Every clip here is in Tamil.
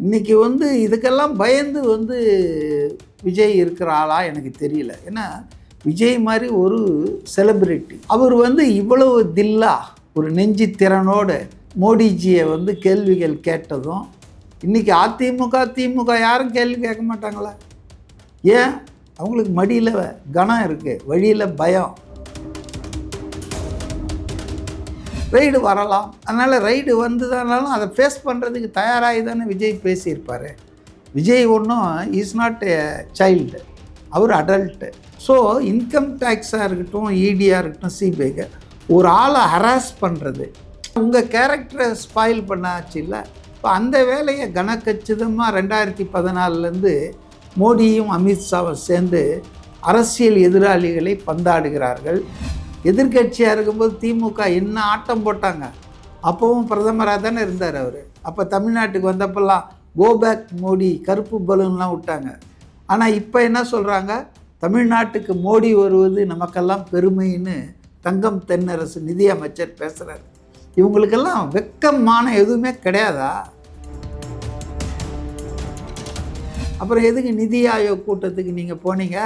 இன்றைக்கி வந்து இதுக்கெல்லாம் பயந்து வந்து விஜய் இருக்கிற ஆளா எனக்கு தெரியல. ஏன்னா விஜய் மாதிரி ஒரு செலிப்ரிட்டி, அவர் வந்து இவ்வளவு தில்லா ஒரு நெஞ்சு திறனோடு மோடிஜியை வந்து கேள்விகள் கேட்டதும், இன்றைக்கி அதிமுக திமுக யாரும் கேள்வி கேட்க மாட்டாங்களா? ஏன்? அவங்களுக்கு மடியில் கனம் இருக்குது, வழியில் பயம். ரைடு வரலாம், அதனால் ரைடு வந்துதானாலும் அதை ஃபேஸ் பண்ணுறதுக்கு தயாராகி தானே விஜய் பேசியிருப்பார். விஜய் ஒன்றும் இஸ் நாட் எ சைல்டு, அவர் அடல்ட்டு. ஸோ இன்கம் டேக்ஸாக இருக்கட்டும், இடியாக இருக்கட்டும், சிபிஐக்கு ஒரு ஆளை ஹராஸ் பண்ணுறது உங்கள் கேரக்டரை ஸ்பாயில் பண்ணாச்சு இல்லை? இப்போ அந்த வேலையை கனக்கச்சிதமாக 2014 மோடியும் அமித்ஷாவும் சேர்ந்து அரசியல் எதிராளிகளை பந்தாடுகிறார்கள். எதிர்கட்சியாக இருக்கும்போது திமுக என்ன ஆட்டம் போட்டாங்க. அப்போவும் பிரதமராக தானே இருந்தார் அவர். அப்போ தமிழ்நாட்டுக்கு வந்தப்பெல்லாம் கோபேக் மோடி கருப்பு பலூன்லாம் விட்டாங்க. ஆனால் இப்போ என்ன சொல்கிறாங்க? தமிழ்நாட்டுக்கு மோடி வருவது நமக்கெல்லாம் பெருமைன்னு தங்கம் தென்னரசு நிதியமைச்சர் பேசுகிறார். இவங்களுக்கெல்லாம் வெக்கமான எதுவுமே கிடையாதா? அப்புறம் எதுக்கு நிதி ஆயோக் கூட்டத்துக்கு நீங்கள் போனீங்க?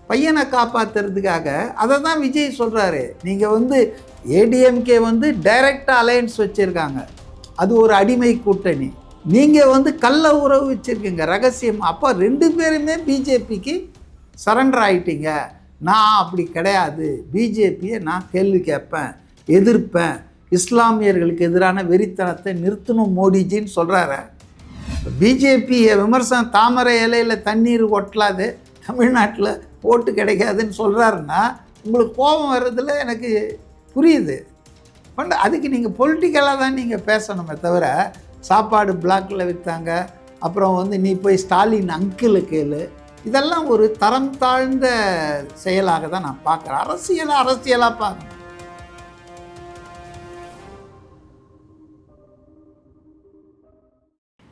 பையனை காப்பாற்றுறதுக்காக. அதை தான் விஜய் சொல்கிறாரு. நீங்கள் வந்து ஏடிஎம்கே வந்து டைரக்டாக அலையன்ஸ் வச்சுருக்காங்க, அது ஒரு அடிமை கூட்டணி. நீங்கள் வந்து கள்ள உறவு வச்சுருக்கீங்க ரகசியம். அப்போ 2 பேருமே பிஜேபிக்கு சரண்டர் ஆகிட்டீங்க. நான் அப்படி கிடையாது, பிஜேபியை நான் கேள்வி கேட்பேன், எதிர்ப்பேன், இஸ்லாமியர்களுக்கு எதிரான வெறித்தனத்தை நிறுத்தணும் மோடிஜின்னு சொல்கிறாரு. பிஜேபியை விமர்சனம் தாமரை இலையில் தண்ணீர் ஒட்டலாது, தமிழ்நாட்டில் ஓட்டு கிடைக்காதுன்னு சொல்கிறாருன்னா உங்களுக்கு கோபம் வர்றதில் எனக்கு புரியுது. அதுக்கு நீங்கள் பொலிட்டிக்கலாக தான் நீங்கள் பேசணுமே தவிர, சாப்பாடு பிளாக்கில் விற்றாங்க, அப்புறம் வந்து நீ போய் ஸ்டாலின் அங்கிளை கேளு, இதெல்லாம் ஒரு தரம் தாழ்ந்த செயலாக தான் நான் பார்க்குறேன். அரசியலாக பார்க்கணும்.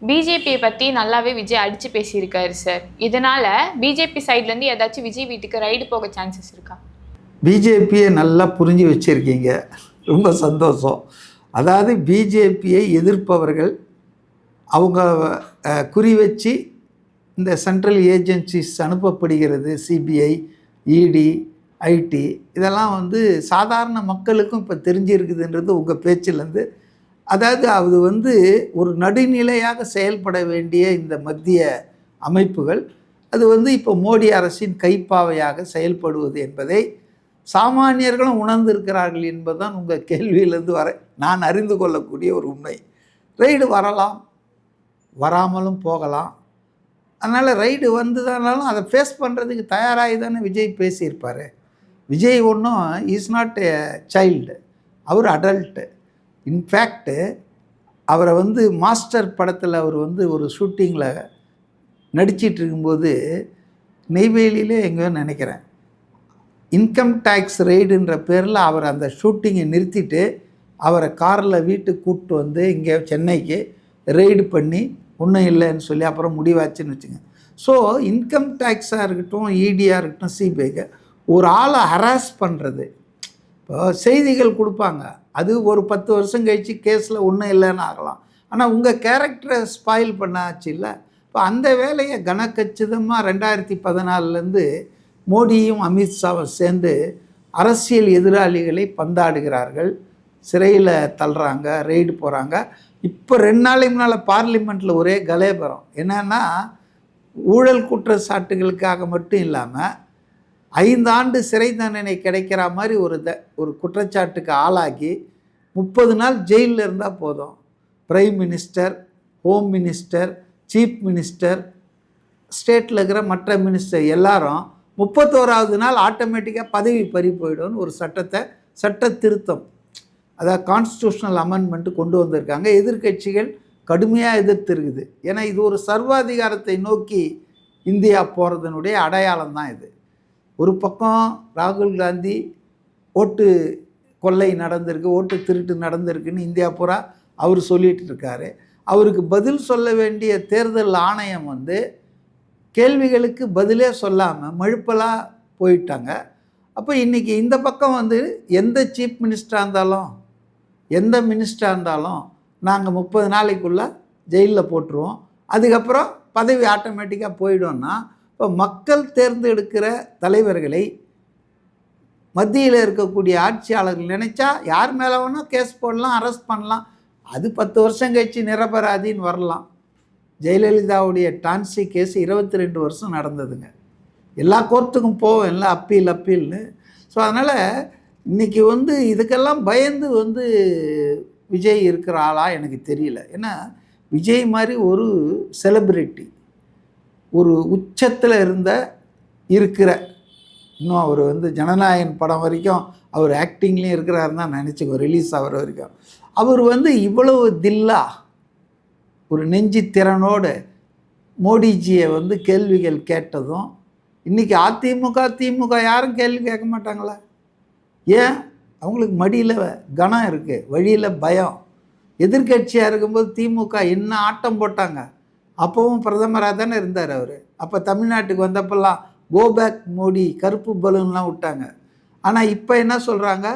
பிஜேபியை பற்றி நல்லாவே விஜய் அடித்து பேசியிருக்காரு சார். இதனால் பிஜேபி சைட்லேருந்து ஏதாச்சும் விஜய் வீட்டுக்கு ரைடு போக சான்சஸ் இருக்கா? பிஜேபியை நல்லா புரிஞ்சு வச்சுருக்கீங்க, ரொம்ப சந்தோஷம். அதாவது பிஜேபியை எதிர்ப்பவர்கள் அவங்க குறி வச்சு இந்த சென்ட்ரல் ஏஜென்சிஸ் அனுப்பப்படுகிறது, சிபிஐ, இடி, ஐடி, இதெல்லாம் வந்து சாதாரண மக்களுக்கும் இப்போ தெரிஞ்சிருக்குதுன்றது உங்கள் பேச்சிலேருந்து. அதாவது அது வந்து ஒரு நடுநிலையாக செயல்பட வேண்டிய இந்த மத்திய அமைப்புகள் அது வந்து இப்போ மோடி அரசின் கைப்பாவையாக செயல்படுவது என்பதை சாமானியர்களும் உணர்ந்திருக்கிறார்கள் என்பதுதான் உங்கள் கேள்வியிலேருந்து நான் அறிந்து கொள்ளக்கூடிய ஒரு உண்மை. ரைடு வரலாம், வராமலும் போகலாம். அதனால் ரைடு வந்துதானாலும் அதை ஃபேஸ் பண்ணுறதுக்கு தயாராகி தானே விஜய் பேசியிருப்பார். விஜய் ஒன்றும் இஸ் நாட் எ சைல்டு, அவர் அடல்ட்டு. இன்ஃபேக்ட்டு அவரை வந்து மாஸ்டர் படத்தில் அவர் வந்து ஒரு ஷூட்டிங்கில் நடிச்சிட்டு இருக்கும்போது நெய்வேலியிலே எங்கேயோ நினைக்கிறேன், இன்கம் டேக்ஸ் ரெய்டுன்ற பேரில் அவர் அந்த ஷூட்டிங்கை நிறுத்திட்டு அவரை காரில் வீட்டுக்கு கூப்பிட்டு வந்து இங்கே சென்னைக்கு ரெய்டு பண்ணி ஒன்றும் இல்லைன்னு சொல்லி அப்புறம் முடிவாச்சுன்னு வச்சுங்க. ஸோ இன்கம் டேக்ஸாக இருக்கட்டும், இடியாக இருக்கட்டும், சிபிஐக்கு ஒரு ஆளை ஹராஸ் பண்ணுறது. இப்போ செய்திகள் கொடுப்பாங்க, அது ஒரு 10 வருஷம் கழித்து கேஸில் ஒன்றும் இல்லைன்னு ஆகலாம். ஆனால் உங்கள் கேரக்டரை ஸ்பாயில் பண்ணாச்சு இல்லை? இப்போ அந்த வேலையை கனக்கச்சிதமாக 2014 மோடியும் அமித்ஷாவும் சேர்ந்து அரசியல் எதிராளிகளை பந்தாடுகிறார்கள். சிறையில் தள்ளுறாங்க, ரெய்டு போகிறாங்க. இப்போ 2 நாளைக்கு முன்னால் பார்லிமெண்ட்டில் ஒரே கலேபரம். என்னன்னா, ஊழல் குற்றச்சாட்டுகளுக்காக மட்டும் இல்லாமல் 5 ஆண்டு சிறை தண்டனை கிடைக்கிற மாதிரி ஒரு குற்றச்சாட்டுக்கு ஆளாகி 30 நாள் ஜெயிலில் இருந்தால் போதும், prime minister, home minister, chief minister, ஸ்டேட்டில் இருக்கிற மற்ற மினிஸ்டர் எல்லாரும் 31வது நாள் ஆட்டோமேட்டிக்காக பதவி பறி போயிடும்னு ஒரு சட்ட திருத்தம், அதாவது கான்ஸ்டியூஷனல் அமெண்ட்மெண்ட்டு கொண்டு வந்திருக்காங்க. எதிர்கட்சிகள் கடுமையாக எதிர்த்து இருக்குது. ஏன்னா இது ஒரு சர்வாதிகாரத்தை நோக்கி இந்தியா போகிறதுனுடைய அடையாளம் தான் இது. ஒரு பக்கம் ராகுல் காந்தி ஓட்டு கொள்ளை நடந்திருக்கு, ஓட்டு திருட்டு நடந்திருக்குன்னு இந்தியா பூரா அவர் சொல்லிகிட்டு இருக்காரு. அவருக்கு பதில் சொல்ல வேண்டிய தேர்தல் ஆணையம் வந்து கேள்விகளுக்கு பதிலே சொல்லாமல் மழுப்பலாக போயிட்டாங்க. அப்போ இன்றைக்கி இந்த பக்கம் வந்து எந்த சீஃப் மினிஸ்டராக இருந்தாலும், எந்த மினிஸ்டராக இருந்தாலும் நாங்கள் 30 நாளைக்குள்ளே ஜெயிலில் போட்டுருவோம், அதுக்கப்புறம் பதவி ஆட்டோமேட்டிக்காக போயிடும்னா, இப்போ மக்கள் தேர்ந்தெடுக்கிற தலைவர்களை மத்தியில் இருக்கக்கூடிய ஆட்சியாளர்கள் நினைச்சா யார் மேலே வேணால் கேஸ் போடலாம், அரெஸ்ட் பண்ணலாம். அது 10 வருஷம் கழிச்சு நிரபராதின்னு வரலாம். ஜெயலலிதாவுடைய டான்சி கேஸ் 22 வருஷம் நடந்ததுங்க. எல்லா கோர்ட்டுக்கும் போவோம், எல்லாம் அப்பீல்னு. ஸோ அதனால் இன்றைக்கி வந்து இதுக்கெல்லாம் பயந்து வந்து விஜய் இருக்கிற ஆளா எனக்கு தெரியல. ஏன்னா விஜய் மாதிரி ஒரு செலிப்ரிட்டி, ஒரு உச்சத்தில் இருக்கிற, இன்னும் அவர் வந்து ஜனநாயகன் படம் வரைக்கும் அவர் ஆக்டிங்லேயும் இருக்கிறாருன்னு தான் நினச்சிக்கோ, ரிலீஸ் ஆகிற வரைக்கும். அவர் வந்து இவ்வளவு தில்லா ஒரு நெஞ்சு திறனோடு மோடிஜியை வந்து கேள்விகள் கேட்டதும், இன்றைக்கி அதிமுக திமுக யாரும் கேள்வி கேட்க மாட்டாங்களா? ஏன்? அவங்களுக்கு மடியில் கனம் இருக்குது, வழியில் பயம். எதிர்கட்சியாக இருக்கும்போது திமுக என்ன ஆட்டம் போட்டாங்க. அப்போவும் பிரதமராக தானே இருந்தார் அவர். அப்போ தமிழ்நாட்டுக்கு வந்தப்பெல்லாம் கோபேக் மோடி கருப்பு பலூன்லாம் விட்டாங்க. ஆனால் இப்போ என்ன சொல்கிறாங்க?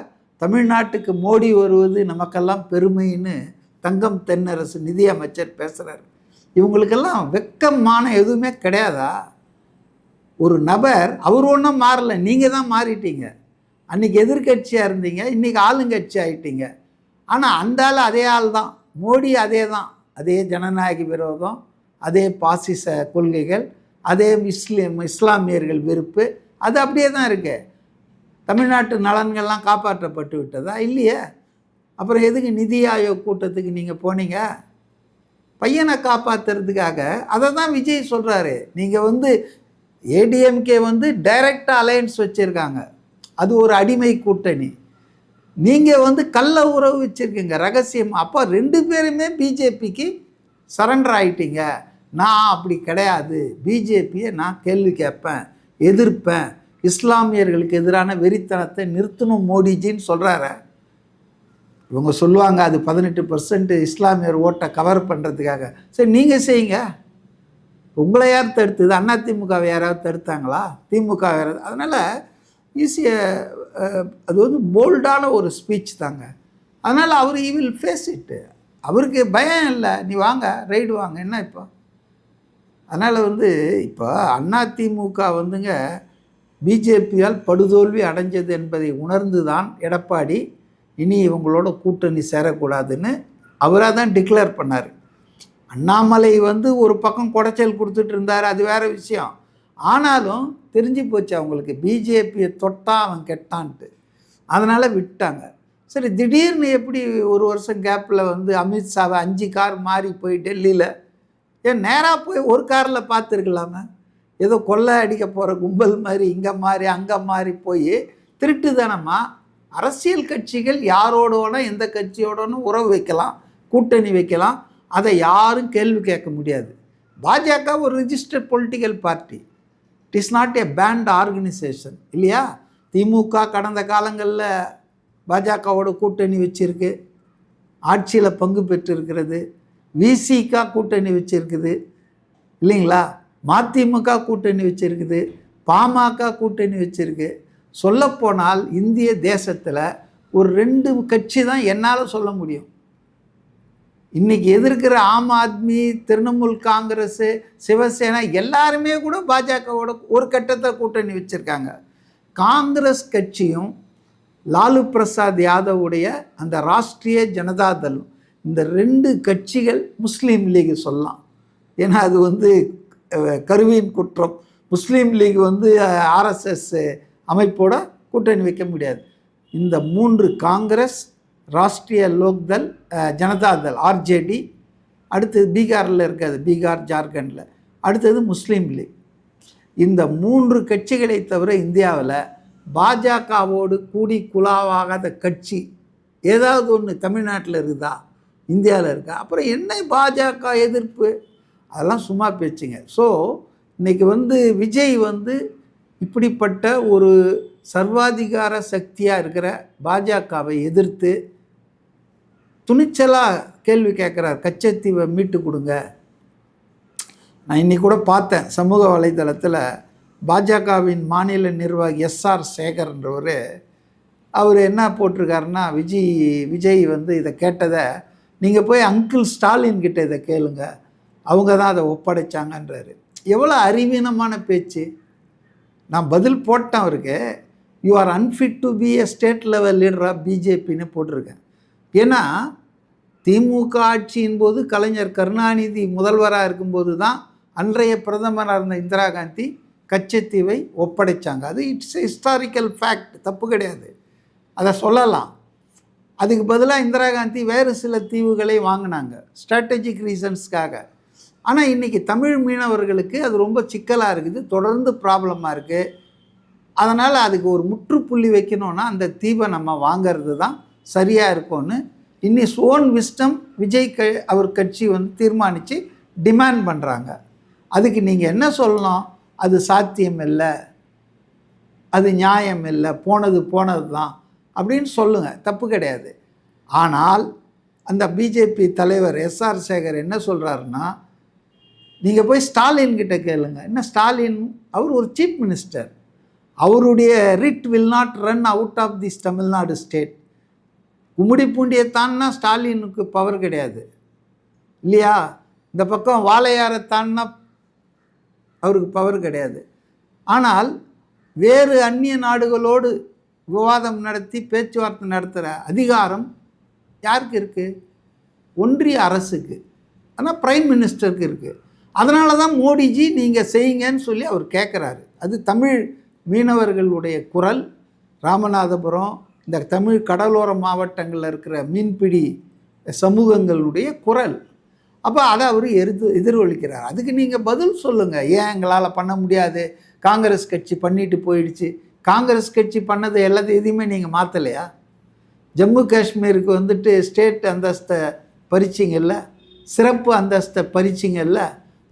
தமிழ்நாட்டுக்கு மோடி வருவது நமக்கெல்லாம் பெருமைன்னு தங்கம் தென்னரசு நிதியமைச்சர் பேசுகிறார். இவங்களுக்கெல்லாம் வெக்கமான எதுவுமே கிடையாதா? ஒரு நபர் அவர் ஒன்றும் மாறல, நீங்கள் தான் மாறிட்டீங்க. அன்றைக்கி எதிர்கட்சியாக இருந்தீங்க, இன்றைக்கி ஆளுங்கட்சி ஆகிட்டீங்க. ஆனால் அந்த ஆள் அதே ஆள் தான், மோடி அதே தான். அதே ஜனநாயக விரோதம், அதே பாசிச கொள்கைகள், அதே இஸ்லாமியர்கள் வெறுப்பு, அது அப்படியே தான் இருக்கு. தமிழ்நாட்டு நலன்கள்லாம் காப்பாற்றப்பட்டு விட்டதா? இல்லையே. அப்புறம் எதுக்கு நிதி ஆயோக் கூட்டத்துக்கு நீங்கள் போனீங்க? பையனை காப்பாற்றுறதுக்காக. அதை தான் விஜய் சொல்கிறாரு. நீங்கள் வந்து ஏடிஎம்கே வந்து டைரக்டாக அலையன்ஸ் வச்சுருக்காங்க, அது ஒரு அடிமை கூட்டணி. நீங்கள் வந்து கள்ள உறவு வச்சுருக்கீங்க ரகசியம். அப்போ 2 பேருமே பிஜேபிக்கு சரண்டர் ஆகிட்டீங்க. நான் அப்படி கிடையாது, பிஜேபியை நான் கேள்வி கேட்பேன், எதிர்ப்பேன், இஸ்லாமியர்களுக்கு எதிரான வெறித்தனத்தை நிறுத்தணும் மோடிஜின்னு சொல்கிறாரு. இவங்க சொல்லுவாங்க அது 18% இஸ்லாமியர் ஓட்டை கவர் பண்ணுறதுக்காக. சரி, நீங்கள் செய்யுங்க. உங்களை யார் தடுத்தது? அதிமுகவை யாராவது தடுத்தாங்களா? திமுக யாராவது? அதனால் அது வந்து போல்டான ஒரு ஸ்பீச் தாங்க. அதனால் அவர் ஈ வில் ஃபேஸ் இட்டு. அவருக்கு பயம் இல்லை. நீ வாங்க, ரைடு வாங்க, என்ன இப்போ? அதனால் வந்து இப்போ அதிமுக வந்துங்க பிஜேபியால் படுதோல்வி அடைஞ்சது என்பதை உணர்ந்து தான் எடப்பாடி இனி இவங்களோட கூட்டணி சேரக்கூடாதுன்னு அவராக தான் டிக்ளேர் பண்ணார். அண்ணாமலை வந்து ஒரு பக்கம் குடைச்சல் கொடுத்துட்டு இருந்தார், அது வேறு விஷயம். ஆனாலும் தெரிஞ்சு போச்சு அவங்களுக்கு, பிஜேபியை தொட்டா அவன் கெட்டான்ட்டு. அதனால் விட்டாங்க. சரி, திடீர்னு எப்படி ஒரு வருஷம் கேப்பில் வந்து அமித்ஷாவை 5 கார் மாறி போய் டெல்லியில், ஏன் நேராக போய் ஒரு காரில் பார்த்துருக்கலாமே? ஏதோ கொள்ளை அடிக்க போகிற கும்பல் மாதிரி இங்கே மாறி அங்கே மாறி போய் திருட்டு தானம்மா. அரசியல் கட்சிகள் யாரோடோனா எந்த கட்சியோடனும் உறவு வைக்கலாம், கூட்டணி வைக்கலாம், அதை யாரும் கேள்வி கேட்க முடியாது. பாஜக ஒரு registered political party, it is not a banned organisation இல்லையா? திமுக கடந்த காலங்களில் பாஜகவோட கூட்டணி வச்சுருக்கு, ஆட்சியில் பங்கு பெற்றிருக்கிறது. விசிக கூட்டணி வச்சுருக்குது இல்லைங்களா? மதிமுக கூட்டணி வச்சுருக்குது, பாமக கூட்டணி வச்சுருக்கு. சொல்லப்போனால் இந்திய தேசத்தில் ஒரு 2 கட்சி தான் என்னால் சொல்ல முடியும். இன்றைக்கி எதிர்க்கிற ஆம் ஆத்மி, திரிணாமுல் காங்கிரஸ், சிவசேனா எல்லாருமே கூட பாஜகவோட ஒரு கட்டத்தில் கூட்டணி வச்சுருக்காங்க. காங்கிரஸ் கட்சியும் லாலு பிரசாத் யாதவுடைய அந்த ராஷ்ட்ரிய ஜனதாதள், இந்த 2 கட்சிகள் முஸ்லீம் லீக் சொல்லலாம். ஏன்னா அது வந்து கருவியின் குற்றம். முஸ்லீம் லீக் வந்து ஆர்எஸ்எஸ் அமைப்போட கூட்டணி வைக்க முடியாது. இந்த 3 காங்கிரஸ், ராஷ்ட்ரிய லோக்தள், ஜனதாதள் ஆர்ஜேடி, அடுத்தது பீகாரில் இருக்காது, பீகார் ஜார்க்கண்டில், அடுத்தது முஸ்லீம் லீக். இந்த 3 கட்சிகளை தவிர இந்தியாவில் பாஜகவோடு கூடி குலாவாகாத கட்சி ஏதாவது ஒன்று தமிழ்நாட்டில் இருக்குதா, இந்தியாவில் இருக்கா? அப்புறம் என்ன பாஜக எதிர்ப்பு? அதெல்லாம் சும்மா பேச்சுங்க. ஸோ இன்றைக்கி வந்து விஜய் வந்து இப்படிப்பட்ட ஒரு சர்வாதிகார சக்தியாக இருக்கிற பாஜகவை எதிர்த்து துணிச்சலாக கேள்வி கேட்குறார். கச்சத்தீவை மீட்டு கொடுங்க. நான் இன்றைக்கி கூட பார்த்தேன் சமூக வலைதளத்தில், பாஜகவின் மாநில நிர்வாகி எஸ்ஆர் சேகர்ன்றவர், அவர் என்ன போட்டிருக்காருன்னா, விஜய் வந்து இதை கேட்டதை நீங்கள் போய் அங்கிள் ஸ்டாலின் கிட்ட இதை கேளுங்க, அவங்க தான் அதை ஒப்படைச்சாங்கன்றாரு. எவ்வளோ அறிவீனமான பேச்சு. நான் பதில் போட்டேன் அவருக்கு. You are unfit to be a state level leader of பிஜேபின்னு போட்டிருக்கேன். ஏன்னா திமுக ஆட்சியின் போது கலைஞர் கருணாநிதி முதல்வராக இருக்கும்போது தான் அன்றைய பிரதமராக இருந்த இந்திரா காந்தி கச்சத்தீவை ஒப்படைச்சாங்க. அது இட்ஸ் ஹிஸ்டாரிக்கல் ஃபேக்ட், தப்பு கிடையாது, அதை சொல்லலாம். அதுக்கு பதிலாக இந்திரா காந்தி வேறு சில தீவுகளை வாங்கினாங்க ஸ்ட்ராட்டஜிக் ரீசன்ஸ்க்காக. ஆனால் இன்றைக்கி தமிழ் மீனவர்களுக்கு அது ரொம்ப சிக்கலாக இருக்குது, தொடர்ந்து ப்ராப்ளமாக இருக்குது. அதனால் அதுக்கு ஒரு முற்றுப்புள்ளி வைக்கணுன்னா அந்த தீவை நம்ம வாங்கிறது தான் சரியாக இருக்கும்னு இன்னி ஓன் விஸ்டம் விஜய் அவர் கட்சி வந்து தீர்மானித்து டிமாண்ட் பண்ணுறாங்க. அதுக்கு நீங்கள் என்ன சொல்லணும்? அது சாத்தியம் இல்லை, அது நியாயம் இல்லை, போனது தான் அப்படின்னு சொல்லுங்கள், தப்பு கிடையாது. ஆனால் அந்த பிஜேபி தலைவர் எஸ்ஆர் சேகர் என்ன சொல்கிறாருன்னா, நீங்கள் போய் ஸ்டாலின் கிட்ட கேளுங்க. என்ன ஸ்டாலின், அவர் ஒரு சீஃப் மினிஸ்டர், அவருடைய writ will not run out of this Tamil Nadu state. கும்மிடிப்பூண்டியை தான்னா ஸ்டாலினுக்கு பவர் கிடையாது இல்லையா? இந்த பக்கம் வாழையாரை தான்னா அவருக்கு பவர் கிடையாது. ஆனால் வேறு அந்நிய நாடுகளோடு விவாதம் நடத்தி பேச்சுவார்த்தை நடத்துகிற அதிகாரம் யாருக்கு இருக்குது? ஒன்றிய அரசுக்கு. ஆனால் பிரைம் மினிஸ்டருக்கு இருக்குது. அதனால தான் மோடிஜி நீங்கள் செய்யுங்கன்னு சொல்லி அவர் கேட்குறாரு. அது தமிழ் மீனவர்களுடைய குரல். ராமநாதபுரம், இந்த தமிழ் கடலோர மாவட்டங்களில் இருக்கிற மீன்பிடி சமூகங்களுடைய குரல். அப்போ அதை அவர் எதிரொலிக்கிறார். அதுக்கு நீங்கள் பதில் சொல்லுங்கள். ஏன் எங்களால் பண்ண முடியாது? காங்கிரஸ் கட்சி பண்ணிட்டு போயிடுச்சு. காங்கிரஸ் கட்சி பண்ணது எதையுமே நீங்கள் மாற்றலையா? ஜம்மு காஷ்மீருக்கு வந்துட்டு ஸ்டேட் அந்தஸ்தை பறிச்சிங்கல்ல, சிறப்பு அந்தஸ்தை பறிச்சிங்கல்ல,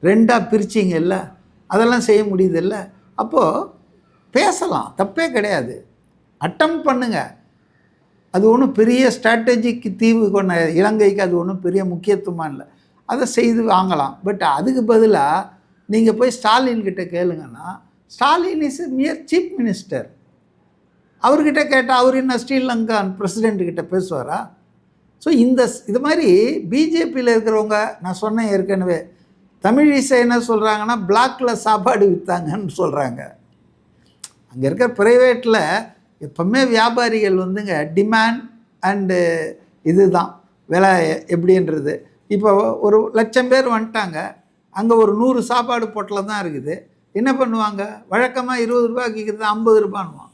ரெண்டாக பிரிச்சிங்கல்ல, அதெல்லாம் செய்ய முடியுதில்ல. அப்போது பேசலாம், தப்பே கிடையாது, அட்டம் பண்ணுங்கள். அது ஒன்றும் பெரிய ஸ்ட்ராட்டஜிக் தீவு கொண்ட இலங்கைக்கு அது ஒன்றும் பெரிய முக்கியத்துவமாக இல்லை, அதை செய்து வாங்கலாம். பட் அதுக்கு பதிலாக நீங்கள் போய் ஸ்டாலின் கிட்ட கேளுங்கன்னா, Stalin is mere chief minister. அவர்கிட்ட கேட்டால் அவர் என்ன ஸ்ரீலங்கா பிரசிடெண்ட்டுக்கிட்ட பேசுவாரா? ஸோ இது மாதிரி பிஜேபியில் இருக்கிறவங்க, நான் சொன்னேன் ஏற்கனவே, தமிழ் இசை என்ன சொல்கிறாங்கன்னா பிளாக்கில் சாப்பாடு விற்றாங்கன்னு சொல்கிறாங்க. அங்கே இருக்கிற ப்ரைவேட்டில் எப்போவுமே வியாபாரிகள் வந்துங்க டிமாண்ட் அண்டு இது தான் விலை எப்படின்றது. இப்போ 1,00,000 பேர் வந்துட்டாங்க, அங்கே ஒரு 100 சாப்பாடு பொட்டலம் தான் இருக்குது. என்ன பண்ணுவாங்க? வழக்கமாக 20 ரூபாய்க்கு விற்கிறது 50 ரூபான்னுவான்.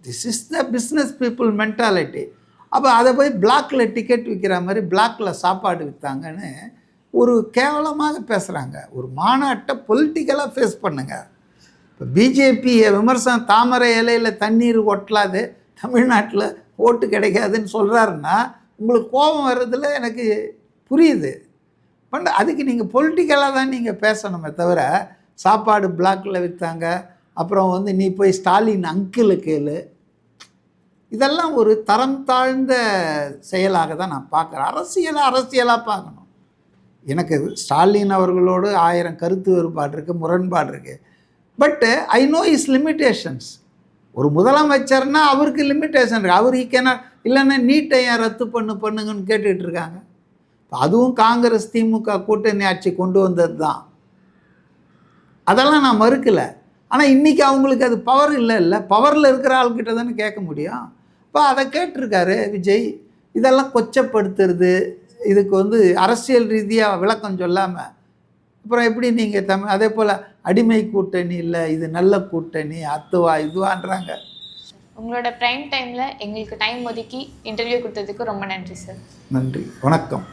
This is the business people mentality. அப்போ அதை போய் பிளாக்கில் டிக்கெட் விற்கிற மாதிரி பிளாக்கில் சாப்பாடு விற்றாங்கன்னு ஒரு கேவலமாக பேசுகிறாங்க. ஒரு மாநாட்டை பொலிட்டிக்கலாக ஃபேஸ் பண்ணுங்கள். இப்போ பிஜேபி விமர்சனம் தாமரை இலையில் தண்ணீர் ஒட்டலாது, தமிழ்நாட்டில் ஓட்டு கிடைக்காதுன்னு சொல்கிறாருன்னா உங்களுக்கு கோபம் வர்றதில் எனக்கு புரியுது. பட் அதுக்கு நீங்கள் பொலிட்டிக்கலாக தான் நீங்கள் பேசணுமே தவிர, சாப்பாடு பிளாக்கில் விற்றாங்க, அப்புறம் நீ போய் ஸ்டாலின் அங்கிளை கேளு, இதெல்லாம் ஒரு தரம் தாழ்ந்த செயலாக தான் நான் பார்க்குறேன். அரசியலாக பார்க்கணும். எனக்கு ஸ்டாலின் அவர்களோடு 1000 கருத்து வேறுபாடு இருக்குது, முரண்பாடு இருக்குது. பட்டு ஐ நோ இஸ் லிமிட்டேஷன்ஸ். ஒரு முதலமைச்சர்னா அவருக்கு லிமிட்டேஷன் இருக்குது. அவர் இல்லைன்னா நீட்டை ஏன் ரத்து பண்ணுங்கன்னு கேட்டுக்கிட்டு இருக்காங்க. அதுவும் காங்கிரஸ் திமுக கூட்டணி ஆட்சி கொண்டு வந்தது தான், அதெல்லாம் நான் மறுக்கலை. ஆனால் இன்றைக்கி அவங்களுக்கு அது பவர் இல்லை, பவரில் இருக்கிற ஆள்கிட்ட தானே கேட்க முடியும். இப்போ அதை கேட்டிருக்காரு விஜய். இதெல்லாம் கொச்சப்படுத்துறது, இதுக்கு அரசியல் ரீதியாக விளக்கம் சொல்லாமல் அப்புறம் எப்படி நீங்கள் அதே போல் அடிமை கூட்டணி இல்லை, இது நல்ல கூட்டணி, அத்துவா இதுவான்றாங்க. உங்களோட ப்ரைம் டைமில் எங்களுக்கு டைம் ஒதுக்கி இன்டர்வியூ கொடுத்ததுக்கு ரொம்ப நன்றி சார். நன்றி, வணக்கம்.